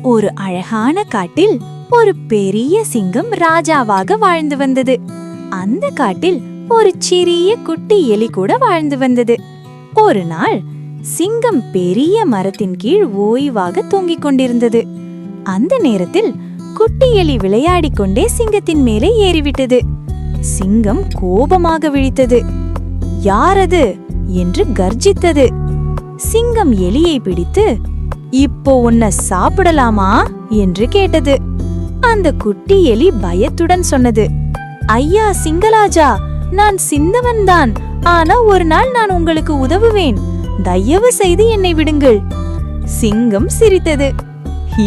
ஒரு அழகான காட்டில் ஒரு பெரிய சிங்கம் ராஜாவாக வாழ்ந்து வந்தது. அந்த காட்டில் ஒரு சிறிய குட்டி எலி கூட வாழ்ந்து வந்தது. ஒரு நாள் சிங்கம் பெரிய மரத்தின் கீழ் ஓய்வாக தூங்கிக் கொண்டிருந்தது. அந்த நேரத்தில் குட்டி எலி விளையாடிக் கொண்டே சிங்கத்தின் மேலே ஏறிவிட்டது. சிங்கம் கோபமாக விழித்தது. யாரது என்று கர்ஜித்தது. சிங்கம் எலியை பிடித்து, இப்போ உன்னை சாப்பிடலாமா என்று கேட்டது. அந்த குட்டி எலி பயத்துடன் சொன்னது, ஐயா சிங்கராஜா, நான் சின்னவன்தான். ஆனா ஒரு நாள் நான் உங்களுக்கு உதவுவேன். தயவு செய்து என்னை விடுங்கள். சிங்கம் சிரித்தது.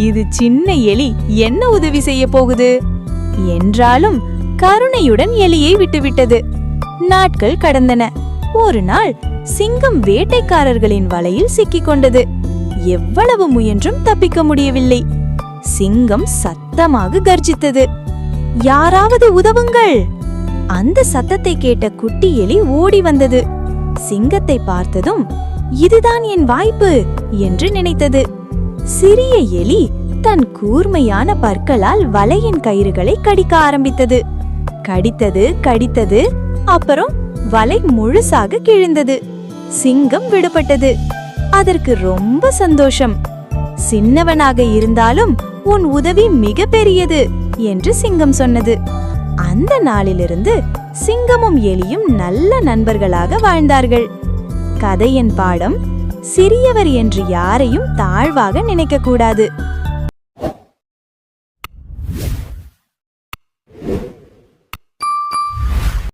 இது சின்ன எலி என்ன உதவி செய்ய போகுது என்றாலும் கருணையுடன் எலியை விட்டுவிட்டது. நாட்கள் கடந்தன. ஒரு நாள் சிங்கம் வேட்டைக்காரர்களின் வலையில் சிக்கிக் கொண்டது. எவ்வளவு முயன்றும் தப்பிக்க முடியவில்லை. சிங்கம் சத்தமாக கர்ஜித்தது. யாராவது உதவுங்கள்! அந்த சத்தத்தை கேட்ட குட்டி எலி ஓடி வந்தது. சிங்கத்தை பார்த்ததும் இதுதான் என் வாய்ப்பு என்று நினைத்தது. சிறிய எலி தன் கூர்மையான பற்களால் வலையின் கயிறுகளை கடிக்க ஆரம்பித்தது. கடித்தது. அப்புறம் வலை முழுசாக கிழிந்தது. சிங்கம் விடுபட்டது. அதற்கு ரொம்ப சந்தோஷம். சின்னவனாக இருந்தாலும் உன் உதவி மிக பெரியது என்று சிங்கம் சொன்னது. அந்த நாளிலிருந்து சிங்கமும் எலியும் நல்ல நண்பர்களாக வாழ்ந்தார்கள். கதையின் பாடம்: சிறியவர் என்று யாரையும் தாழ்வாக நினைக்க கூடாது.